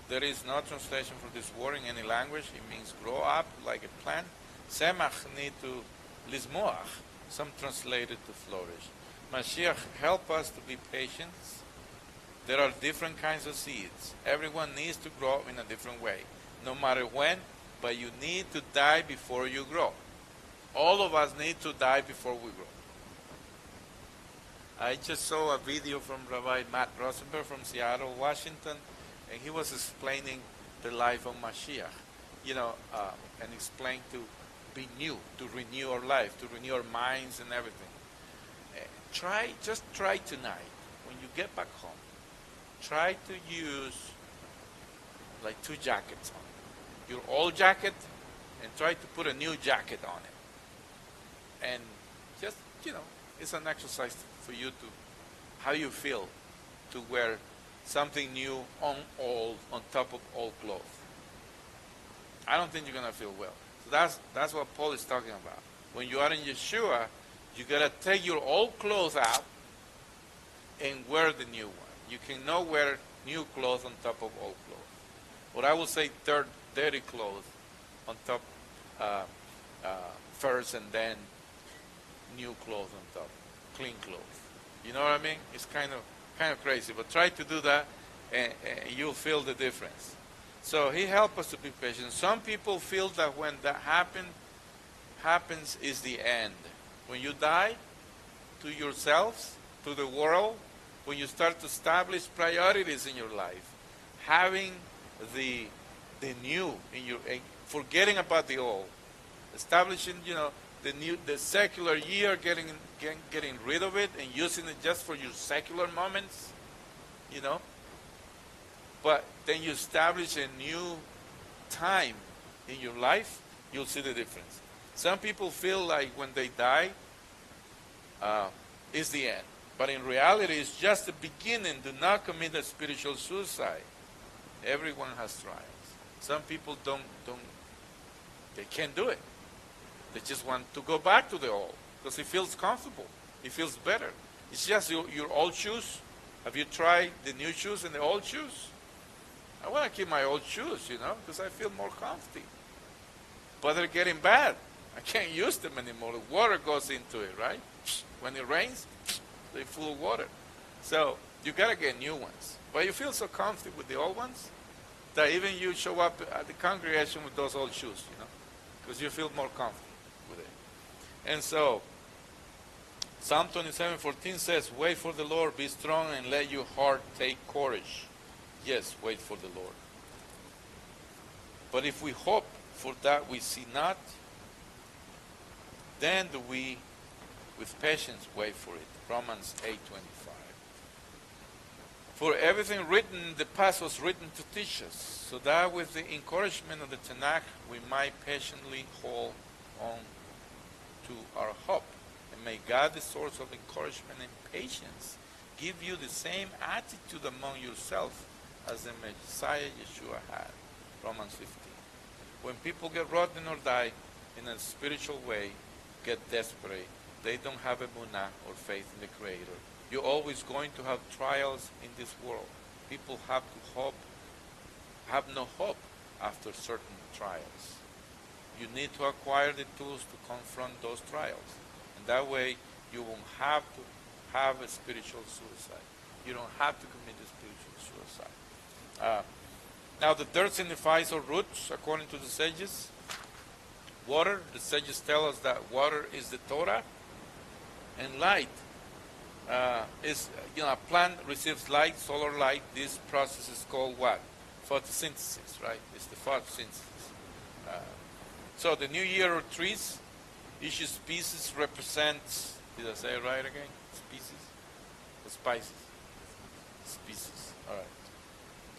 There is no translation for this word in any language. It means grow up like a plant. Zemach need to litzmoach. Some translated to flourish. Mashiach, help us to be patient. There are different kinds of seeds. Everyone needs to grow in a different way. No matter when, but you need to die before you grow. All of us need to die before we grow. I just saw a video from Rabbi Matt Rosenberg from Seattle, Washington, and he was explaining the life of Mashiach, and explained to be new, to renew our life, to renew our minds and everything. Just try tonight, when you get back home, try to use like 2 jackets on. Your old jacket, and try to put a new jacket on it. And just, it's an exercise for you to, how you feel to wear something new on top of old clothes. I don't think you're going to feel well. So that's what Paul is talking about. When you are in Yeshua, you got to take your old clothes out and wear the new one. You cannot wear new clothes on top of old clothes. or I will say dirty clothes on top first, and then new clothes on top, clean clothes. You know what I mean? It's kind of crazy, but try to do that, and you'll feel the difference. So he helped us to be patient. Some people feel that when that happens is the end. When you die to yourselves, to the world, when you start to establish priorities in your life, having the new in your, forgetting about the old, establishing, the secular year, getting rid of it and using it just for your secular moments, But then you establish a new time in your life, you'll see the difference. Some people feel like when they die, is the end. But in reality, it's just the beginning. Do not commit a spiritual suicide. Everyone has trials. Some people they can't do it. They just want to go back to the old because it feels comfortable. It feels better. It's just your old shoes. Have you tried the new shoes and the old shoes? I want to keep my old shoes, because I feel more comfy. But they're getting bad. I can't use them anymore. The water goes into it, right? When it rains, they're full of water. So you got to get new ones. But you feel so comfy with the old ones that even you show up at the congregation with those old shoes, because you feel more comfortable with it. And so Psalm 27:14 says, wait for the Lord, be strong, and let your heart take courage. Yes, wait for the Lord. But if we hope for that we see not, then do we with patience wait for it. Romans 8:25. For everything written in the past was written to teach us, so that with the encouragement of the Tanakh we might patiently hold on to our hope. And may God, the source of encouragement and patience, give you the same attitude among yourselves as the Messiah Yeshua had. Romans 15. When people get rotten or die in a spiritual way, get desperate, they don't have emunah or faith in the Creator. You're always going to have trials in this world. People have no hope after certain trials. You need to acquire the tools to confront those trials. And that way you won't have to have a spiritual suicide. You don't have to commit a spiritual suicide. Now the dirt signifies our roots, according to the sages. Water, the sages tell us that water is the Torah, and light is, a plant receives light, solar light. This process is called what? Photosynthesis, right? It's the photosynthesis. So the new year of trees, each species represents, did I say it right again? Species? The spices? Species, all right.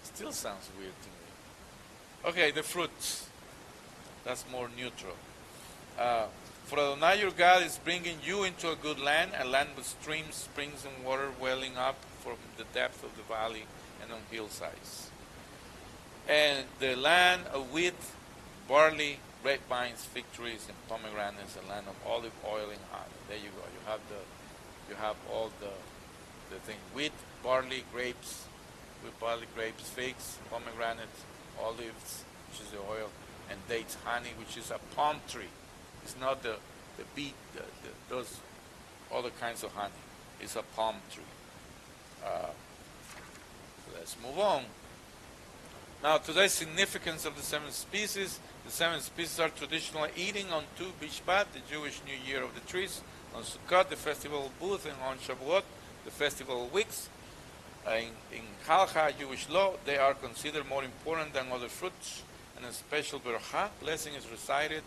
Still sounds weird to me. Okay, the fruits. That's more neutral. For Adonai your God is bringing you into a good land, a land with streams, springs, and water welling up from the depth of the valley and on hillsides. And the land of wheat, barley, grapevines, fig trees, and pomegranates, a land of olive oil and honey. There you go. You have all the thing: wheat, barley, grapes, figs, pomegranates, olives, which is the oil, and dates, honey, which is a palm tree. It's not the beet, those other kinds of honey. It's a palm tree. Let's move on. Now, today's significance of the 7 species. The 7 species are traditionally eating on Tu B'Shvat, the Jewish New Year of the trees, on Sukkot, the festival of booths, and on Shavuot, the festival of weeks. In Halakha, Jewish law, they are considered more important than other fruits, and a special beracha, blessing, is recited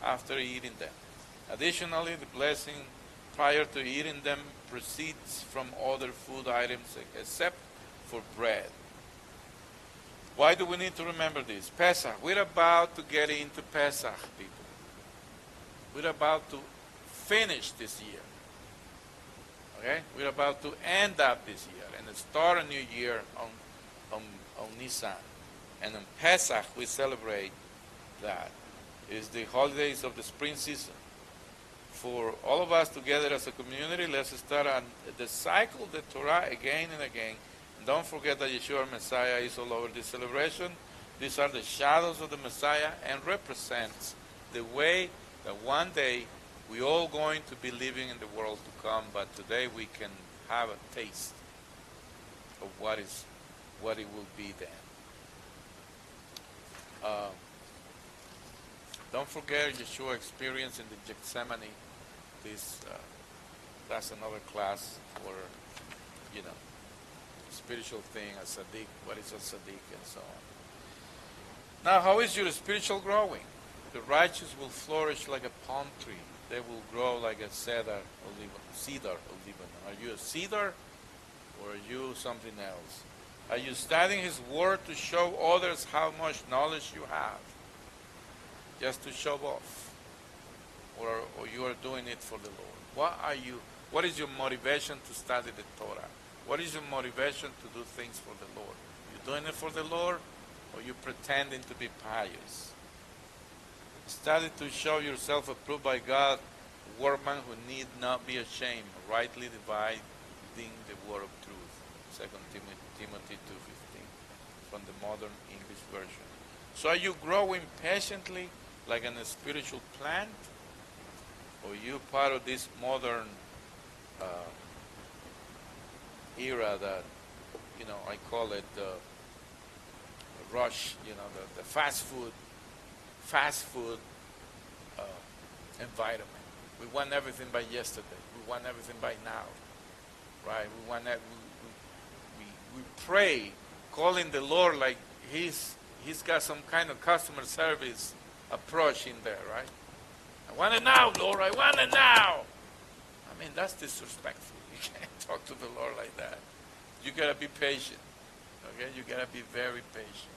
after eating them. Additionally, the blessing prior to eating them proceeds from other food items except for bread. Why do we need to remember this? Pesach. We're about to get into Pesach, people. We're about to finish this year. Okay? We're about to end up this year and start a new year on Nisan. And on Pesach, we celebrate that. It's the holidays of the spring season. For all of us together as a community, let's start on the cycle of the Torah again and again. And don't forget that Yeshua Messiah is all over this celebration. These are the shadows of the Messiah and represents the way that one day we all going to be living in the world to come, but today we can have a taste of what it will be then. Don't forget Yeshua experience in the Gethsemane. This that's another class for spiritual thing, a tzaddik, what is a tzaddik, and so on. Now, how is your spiritual growing? The righteous will flourish like a palm tree. They will grow like a cedar of Lebanon. Are you a cedar, or are you something else? Are you studying His Word to show others how much knowledge you have? Just to show off? Or you are doing it for the Lord? What is your motivation to study the Torah? What is your motivation to do things for the Lord? You doing it for the Lord, or you pretending to be pious? Study to show yourself approved by God, a workman who need not be ashamed, rightly dividing the word of truth. 2 Timothy 2:15 from the modern English version. So are you growing patiently like in a spiritual plant? Or you part of this modern era that, I call it the rush, the fast food environment. We want everything by yesterday. We want everything by now, right? We pray, calling the Lord like He's got some kind of customer service approach in there, right? I want it now, Lord. I want it now. I mean, that's disrespectful. You can't talk to the Lord like that. You gotta be patient. Okay, you gotta be very patient.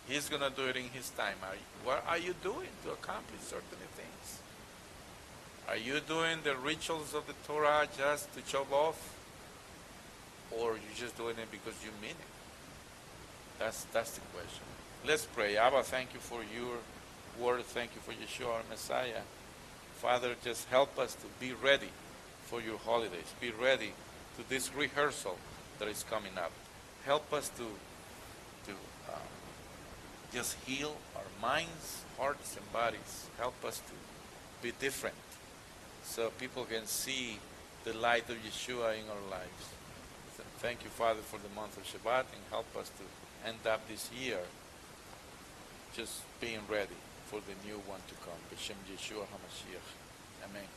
He's gonna do it in His time. What are you doing to accomplish certain things? Are you doing the rituals of the Torah just to show off, or are you just doing it because you mean it? That's the question. Let's pray. Abba, thank you for your word. Thank you for Yeshua, our Messiah. Father, just help us to be ready for your holidays. Be ready to this rehearsal that is coming up. Help us to just heal our minds, hearts, and bodies. Help us to be different so people can see the light of Yeshua in our lives. So thank you, Father, for the month of Shabbat, and help us to end up this year just being ready for the new one to come. B'Shem Yeshua HaMashiach. Amen.